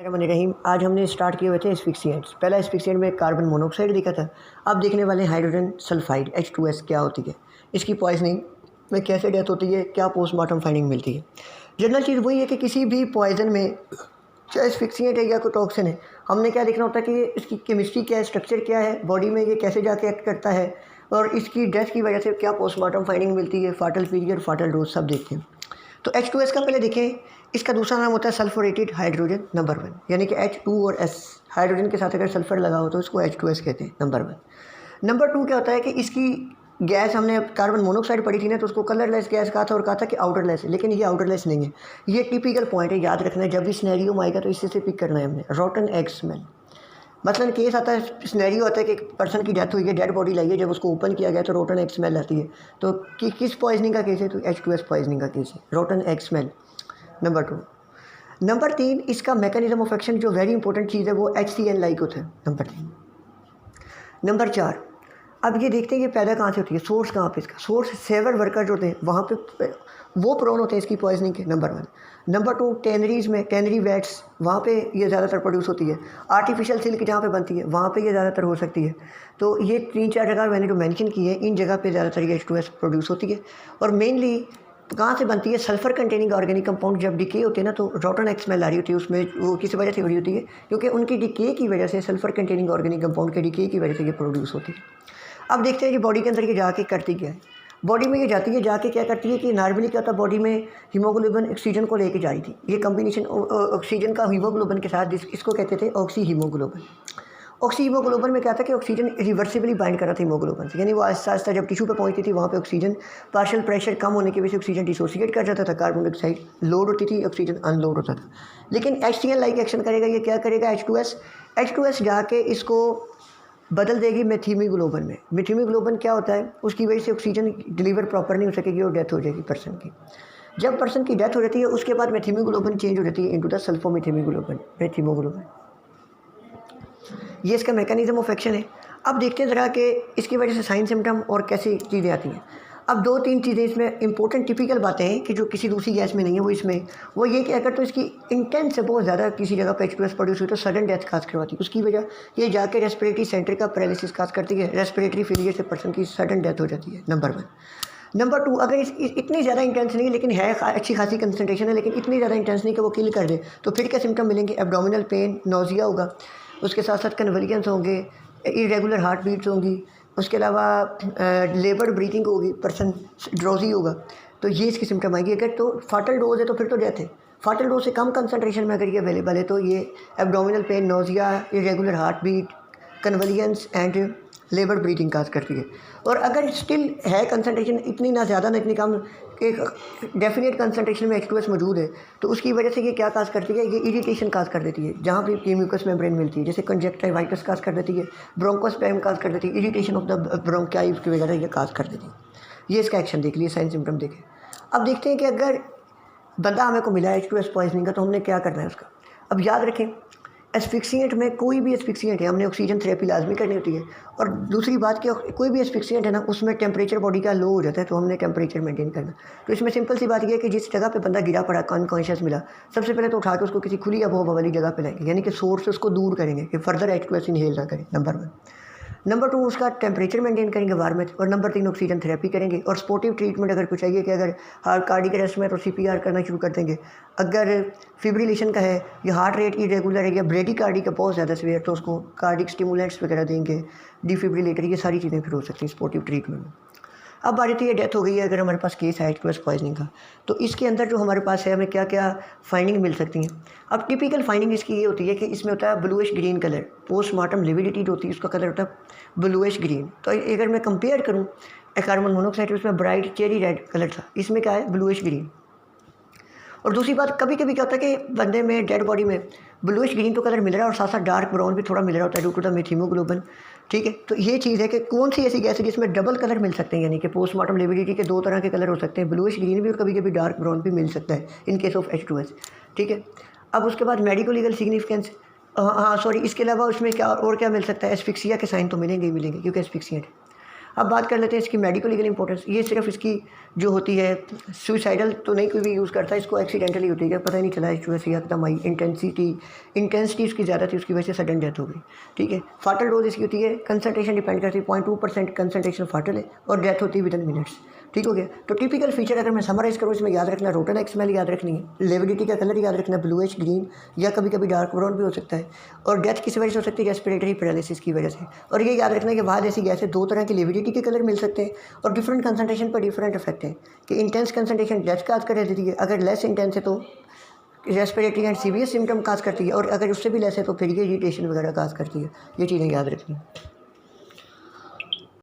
रहीम। आज हमने स्टार्ट किए हुए थे एस्फिक्सिएंट्स। पहला एस्फिक्सिएंट में कार्बन मोनोऑक्साइड दिखा था। अब देखने वाले हैं हाइड्रोजन सल्फाइड H2S क्या होती है, इसकी पॉइजनिंग में कैसे डेथ होती है, क्या पोस्टमार्टम फाइंडिंग मिलती है। जनरल चीज़ वही है कि किसी भी पॉइजन में चाहे एस्फिक्सिएंट है या कोई टॉक्सिन है, हमने क्या देखना होता है कि इसकी केमिस्ट्री क्या है, स्ट्रक्चर क्या है, बॉडी में ये कैसे जाके एक्ट करता है और इसकी डेथ की वजह से क्या पोस्टमार्टम फाइंडिंग मिलती है, फाटल पीरियड, फाटल डोज सब देखते हैं। तो H2S का पहले देखें। इसका दूसरा नाम होता है सल्फोरेटेड हाइड्रोजन नंबर 1, यानी कि H2 और S हाइड्रोजन के साथ अगर सल्फर लगा हो तो इसको H2S कहते हैं नंबर 1। नंबर 2 क्या होता है कि इसकी गैस, हमने कार्बन मोनोऑक्साइड पढ़ी थी ना, तो उसको कलरलेस गैस कहा था और कहा था कि आउटरलेस है, लेकिन ये आउटरलेस नहीं है। ये टिपिकल पॉइंट है, याद रखना है। जब भी सिनेरियो में आएगा तो इससे से पिक करना है हमने। रॉटन एग स्मेल, मसलन केस आता है, सिनेरियो आता है कि एक पर्सन की डेथ हुई है, डेड बॉडी लाई है, जब उसको ओपन किया गया तो रोटन एग स्मेल आती है। तो किस पॉइजनिंग का केस है? तो H2S पॉइजनिंग का केस है, rotten egg smell number 2। Number 3, इसका मैकेनिज्म ऑफ एक्शन जो वेरी इंपॉर्टेंट चीज़ है वो HCl लाइक होता है नंबर 3। नंबर 4, अब ये देखते हैं ये पैदा कहाँ से होती है, सोर्स कहाँ पे इसका। सोर्स सेवर वर्कर जो होते हैं वहाँ पे वो प्रोन होते हैं इसकी पॉइजनिंग के, नंबर 1। नंबर 2, टेनरीज में, टेनरी वैट्स, वहाँ पे ये ज़्यादातर प्रोड्यूस होती है। आर्टिफिशियल सिल्क जहाँ पे बनती है वहाँ पे ये ज़्यादातर हो सकती है। तो ये 3-4 जगह मैंने जो मेंशन की है, इन जगह पे ज़्यादातर ये H2S प्रोड्यूस होती है। और मेनली कहाँ से बनती है? सल्फर कंटेनिंग ऑर्गेनिक कंपाउंड जब डिके होते हैं ना, तो रॉटन एग स्मेल आ रही होती है उसमें। वो किस वजह से हो रही होती है? क्योंकि उनकी डिके की वजह से, सल्फर कंटेनिंग ऑर्गेनिक कंपाउंड के डिके की वजह से ये प्रोड्यूस होती है। अब देखते हैं कि बॉडी के अंदर ये जाके करती क्या है। बॉडी में ये जाती है, जाके क्या करती है कि नॉर्मली क्या होता है, बॉडी में हीमोग्लोबिन ऑक्सीजन को लेके जा रही थी। ये कॉम्बिनेशन ऑक्सीजन का हीमोग्लोबिन के साथ, इसको कहते थे ऑक्सी हीमोग्लोबिन। ऑक्सी हीमोग्लोबिन में क्या था कि ऑक्सीजन रिवर्सिबली बाइंड कर रहा था हीमोग्लोबिन से, यानी वो आहिस्ता आहिस्ता जब टिश्यू पे पहुंचती थी वहाँ पे ऑक्सीजन, पार्शियल प्रेशर कम होने की वजह से ऑक्सीजन डिसोसिएट कर जाता था, कार्बन डाइऑक्साइड लोड होती थी, ऑक्सीजन अनलोड होता था। लेकिन HCl लाइक एक्शन करेगा। ये क्या करेगा? H2S जाके इसको बदल देगी मेथियोग्लोबिन में। मेथियोग्लोबिन क्या होता है? उसकी वजह से ऑक्सीजन डिलीवर प्रॉपर नहीं हो सकेगी और डेथ हो जाएगी पर्सन की। जब पर्सन की डेथ हो जाती है उसके बाद मेथियोग्लोबिन चेंज हो जाती है इनटू द सल्फोमेथियोग्लोबिन, मेथियोग्लोबिन। ये इसका मैकेनिज्म ऑफ एक्शन है। अब देखते हैं ज़रा कि इसकी वजह से साइन सिम्टम और कैसी चीज़ें आती हैं। अब 2-3 चीज़ें इसमें इंपॉर्टेंट टिपिकल बातें हैं कि जो किसी दूसरी गैस में नहीं है, वो इसमें वो ये कि अगर तो इसकी इंटेंस से बहुत ज़्यादा किसी जगह पर H2S प्रोड्यूस हुई तो सडन डेथ काज करवाती है। उसकी वजह ये जाके रेस्पिरेटरी सेंटर का पैरालिसिस काज करती है, रेस्पिरेटरी फेलियर से पर्सन की सडन डेथ हो जाती है, नंबर 1। नंबर 2, अगर इतनी ज़्यादा इंटेंस नहीं, लेकिन है अच्छी खासी कंसनट्रेशन है, लेकिन इतनी ज़्यादा इंटेंस नहीं कि वो किल कर दे, तो फिर क्या सिम्टम मिलेंगे? एब्डोमिनल पेन, नोजिया होगा, उसके साथ साथ कन्वल्जन्स होंगे, इरेगुलर हार्ट बीट्स होंगी, उसके अलावा लेबर ब्रीथिंग होगी, पर्सन ड्रोजी होगा। तो ये इसकी सिम्टम आएगी। अगर तो फाटल डोज है तो फिर तो डेथ है। फाटल डोज से कम कंसनट्रेशन में अगर ये अवेलेबल है तो ये abdominal pain, nausea, irregular heart beat, convulsions and labour breathing cause करती है। और अगर स्टिल है कंसनट्रेशन इतनी ना ज़्यादा ना इतनी कम, एक डेफिनेट कंसनट्रेशन में H2S मौजूद है, तो उसकी वजह से ये क्या काज करती है? ये इरिटेशन काज कर देती है जहाँ पे म्यूकस मेम्ब्रेन मिलती है, जैसे कंजक्टिवाइटिस काज कर देती है, ब्रोंकोस्पैम काज कर देती है, इरिटेशन ऑफ द ब्रोंकाई वगैरह ये काज कर देती है। ये इसका एक्शन देख लिए, साइन सिम्टम देखे। अब देखते हैं कि अगर बंदा हमें को मिला H2S पॉइजनिंग का तो हमने क्या करना है उसका। अब याद रखें, एस्फिक्सिएंट में कोई भी एस्फिक्सिएंट है हमने ऑक्सीजन थेरेपी लाजमी करनी होती है। और दूसरी बात कि कोई भी एस्फिक्सिएंट है ना, उसमें टेम्परेचर बॉडी का लो हो जाता है, तो हमने टेम्परेचर मेंटेन करना। तो इसमें सिंपल सी बात यह है कि जिस जगह पे बंदा गिरा पड़ा, अनकॉन्शियस मिला, सबसे पहले तो उठा के उसको किसी खुली आबो हवा वाली जगह पे लाएंगे, यानी कि सोर्स से उसको दूर करेंगे कि फर्दर H2S इनहेल ना करें, नंबर 1। नंबर 2, उसका टेम्परेचर मेंटेन करेंगे वार्मथ। और नंबर 3, ऑक्सीजन थेरेपी करेंगे। और स्पोर्टिव ट्रीटमेंट अगर कुछ चाहिए कि अगर कार्डिक अरेस्ट में तो CPR करना शुरू कर देंगे। अगर फिब्रिलेशन का है या हार्ट रेट इरेगुलर है या ब्रेडिकार्डी का बहुत ज़्यादा सीवियर, तो उसको कार्डिक स्टिमुलेंट्स वगैरह देंगे, डिफिब्रिलेटर, ये सारी चीज़ें फिर हो सकती हैं स्पोर्टिव ट्रीटमेंट में। अब बारी थी ये डेथ हो गई है, अगर हमारे पास केस है H2S पॉइजनिंग का, तो इसके अंदर जो हमारे पास है हमें क्या क्या फाइंडिंग मिल सकती हैं। अब टिपिकल फाइंडिंग इसकी ये होती है कि इसमें होता है bluish green colour. Postmortem lividity जो होती है उसका कलर होता है ब्लूइश ग्रीन। तो अगर मैं कंपेयर करूँ कार्बन मोनोऑक्साइड, उसमें ब्राइट चेरी रेड कलर था, इसमें क्या है? Bluish green. और दूसरी बात, कभी कभी क्या होता है कि बंदे में, डेड बॉडी में ब्लूइश ग्रीन तो कलर मिल रहा है और साथ साथ डार्क ब्राउन भी थोड़ा मिल रहा होता है ड्यू टू द मेथियोग्लोबिन। ठीक है, तो ये चीज़ है कि कौन सी ऐसी गैस है जिसमें डबल कलर मिल सकते हैं, यानी कि पोस्टमार्टम लिविडिटी के 2 तरह के कलर हो सकते हैं, ब्लूइश ग्रीन भी और कभी कभी डार्क ब्राउन भी मिल सकता है इन केस ऑफ H2S। ठीक है, अब उसके बाद मेडिको लीगल सिग्निफिकेंस, हाँ सॉरी, इसके अलावा उसमें क्या और क्या मिल सकता है? एस्फिक्सिया के साइन तो मिलेंगे ही मिलेंगे क्योंकि एस्फिक्सिएंट है। अब बात कर लेते हैं इसकी मेडिकल लीगल इंपॉर्टेंस। ये सिर्फ इसकी जो होती है सुसाइडल तो नहीं कोई भी यूज़ करता है, इसको एक्सीडेंटली होती है, पता ही नहीं चला जो ऐसी एकदम आई इंटेंसिटी उसकी ज़्यादा थी, उसकी वजह से सडन डेथ हो गई। ठीक है, फाटल डोज इसकी होती है, कंसंट्रेशन डिपेंड करती है, 0.2% कंसंट्रेशन फाटल है और डेथ होती है विदिन मिनट्स। ठीक हो गया। तो टिपिकल फीचर अगर मैं समराइज़ करूँ इसमें याद रखना, रोटन स्मेल याद रखनी है, लिविडिटी का कलर याद रखना, ब्लूइश ग्रीन या कभी कभी डार्क ब्राउन भी हो सकता है, और डेथ किस वजह से हो सकती है, रेस्पिरेटरी पैरालिसिस की वजह से। और ये याद रखना है कि बाहर ऐसी गैस है, दो तरह की लिविडिटी के कलर मिल सकते हैं और डिफरेंट कंसंट्रेशन पर डिफरेंट इफेक्ट है कि इंटेंस कंसंट्रेशन डेथ काज कर देती है, अगर लेस इंटेंस है तो रेस्पिरेटरी एंड सीवियर सिम्टम काज करती है, और अगर उससे भी लेस है तो फिर ये इरिटेशन वगैरह काज करती है। ये चीज़ें याद रखनी है।